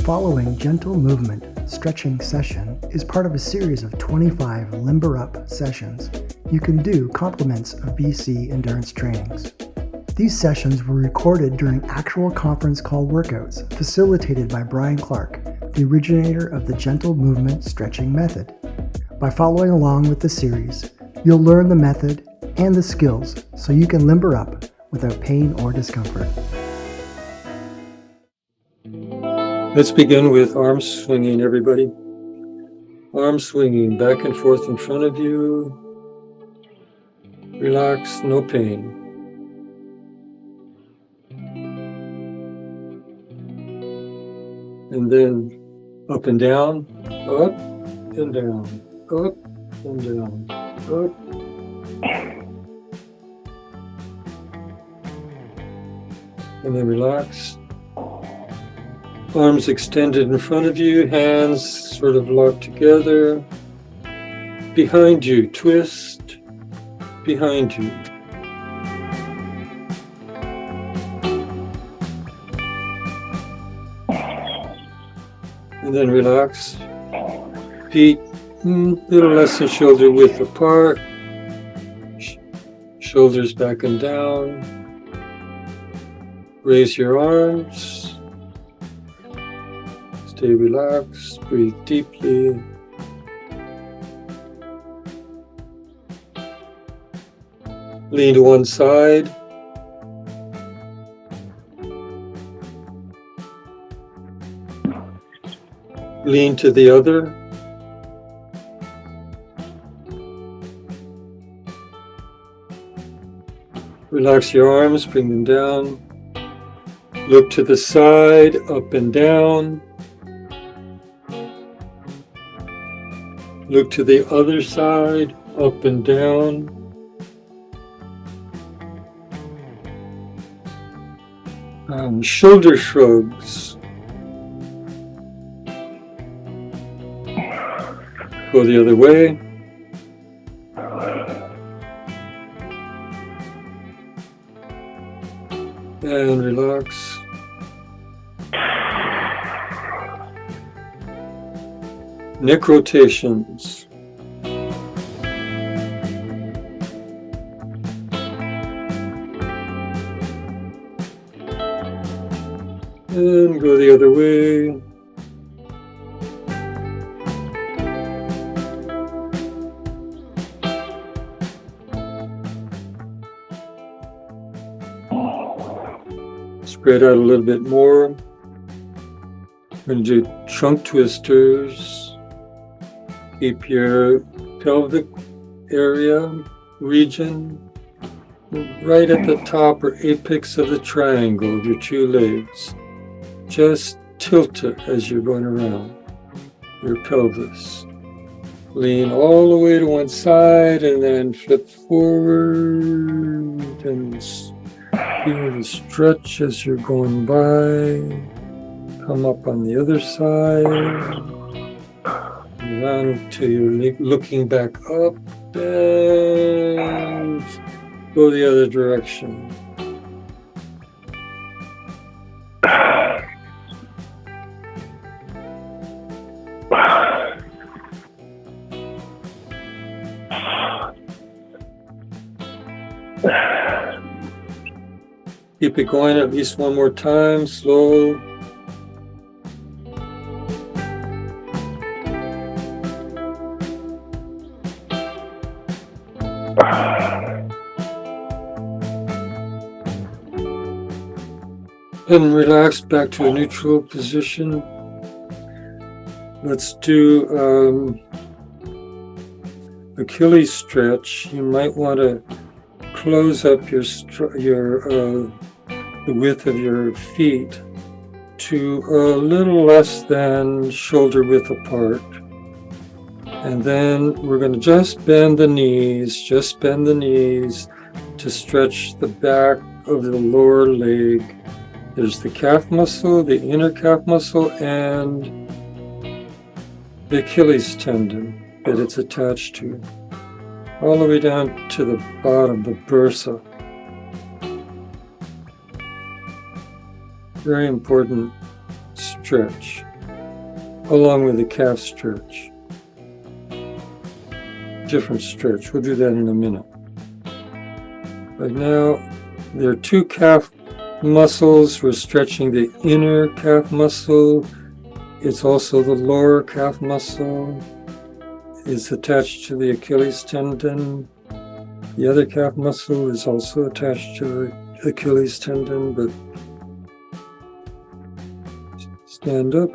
following gentle movement stretching session is part of a series of 25 Limber Up sessions you can do complements of BC endurance trainings. These sessions were recorded during actual conference call workouts facilitated by Brian Clarke, the originator of the gentle movement stretching method. By following along with the series, you'll learn the method and the skills so you can limber up without pain or discomfort. Let's begin with arm swinging, everybody. Arm swinging back and forth in front of you. Relax, no pain. And then up and down, up and down, up and down, up. And then relax. Arms extended in front of you, hands sort of locked together. Behind you, twist. Behind you. And then relax. Feet a little less than shoulder width apart. Shoulders back and down. Raise your arms. Stay relaxed. Breathe deeply. Lean to one side. Lean to the other. Relax your arms, bring them down. Look to the side, up and down. Look to the other side, up and down. Shoulder shrugs. Go the other way. And relax. Neck rotations. And go the other way. Spread out a little bit more. We're going to do trunk twisters. Keep your pelvic area, region, right at the top or apex of the triangle of your two legs. Just tilt it as you're going around your pelvis. Lean all the way to one side and then flip forward and feel the stretch as you're going by. Come up on the other side. Around till you're looking back up and go the other direction. Keep it going at least one more time, slow. And relax back to a neutral position. Let's do Achilles stretch. You might want to close up the width of your feet to a little less than shoulder width apart. And then we're going to just bend the knees to stretch the back of the lower leg. There's the calf muscle, the inner calf muscle, and the Achilles tendon that it's attached to, all the way down to the bottom, the bursa. Very important stretch. along with the calf stretch. Different stretch. We'll do that in a minute. But now there are two calf muscles. We're stretching the inner calf muscle. It's also the lower calf muscle. It's attached to the Achilles tendon. The other calf muscle is also attached to the Achilles tendon, but stand up.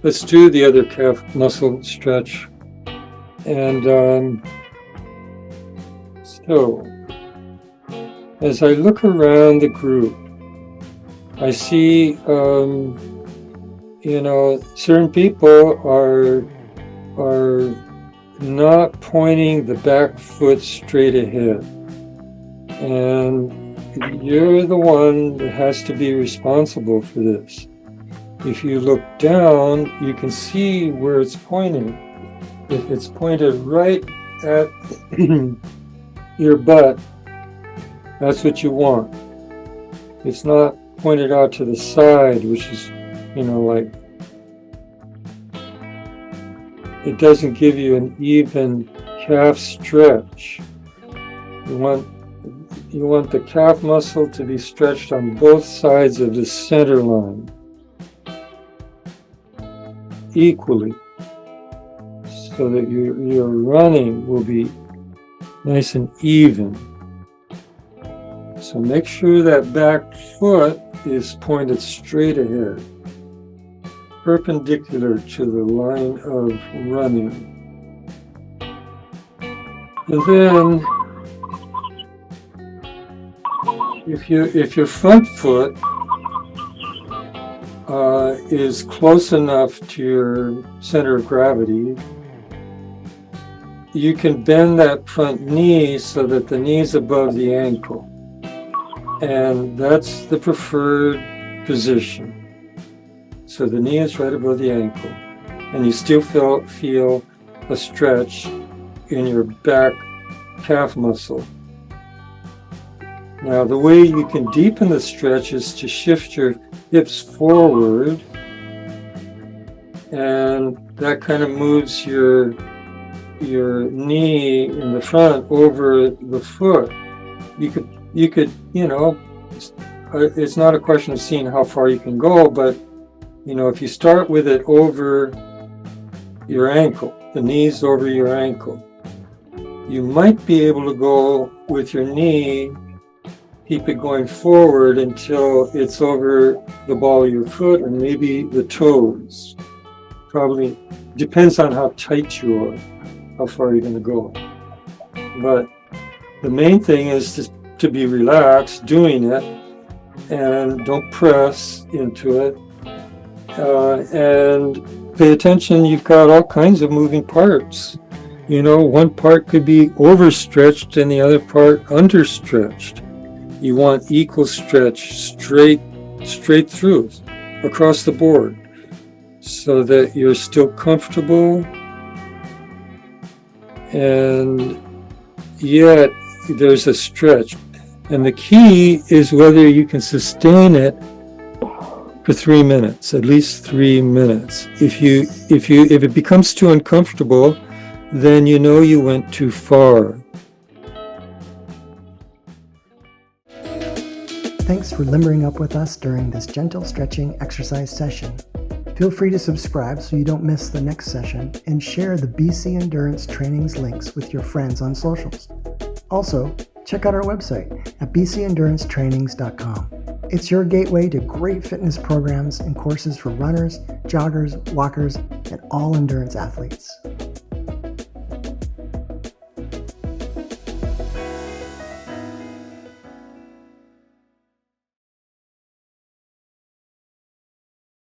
Let's do the other calf muscle stretch. And so, as I look around the group, I see, certain people are not pointing the back foot straight ahead. And you're the one that has to be responsible for this. If you look down, you can see where it's pointing. If it's pointed right at your butt, that's what you want. It's not pointed out to the side, which is, like, it doesn't give you an even calf stretch. You want the calf muscle to be stretched on both sides of the center line equally, so that your running will be nice and even. So make sure that back foot is pointed straight ahead, perpendicular to the line of running. And then if your front foot is close enough to your center of gravity, you can bend that front knee so that the knee is above the ankle. And that's the preferred position. So the knee is right above the ankle. And you still feel a stretch in your back calf muscle. Now, the way you can deepen the stretch is to shift your hips forward, and that kind of moves your knee in the front over the foot. You could, it's not a question of seeing how far you can go, but, if you start with it over your ankle, the knee's over your ankle, you might be able to go with your knee, keep it going forward until it's over the ball of your foot and maybe the toes. Probably depends on how tight you are, how far you're going to go. But the main thing is to be relaxed doing it, and don't press into it. And pay attention, you've got all kinds of moving parts. One part could be overstretched and the other part understretched. You want equal stretch straight through, across the board, so that you're still comfortable and yet there's a stretch. And the key is whether you can sustain it for 3 minutes, at least 3 minutes. If it becomes too uncomfortable, then you went too far. Thanks for limbering up with us during this gentle stretching exercise session. Feel free to subscribe so you don't miss the next session, and share the BC Endurance Trainings links with your friends on socials. Also, check out our website at bcendurancetrainings.com. It's your gateway to great fitness programs and courses for runners, joggers, walkers, and all endurance athletes.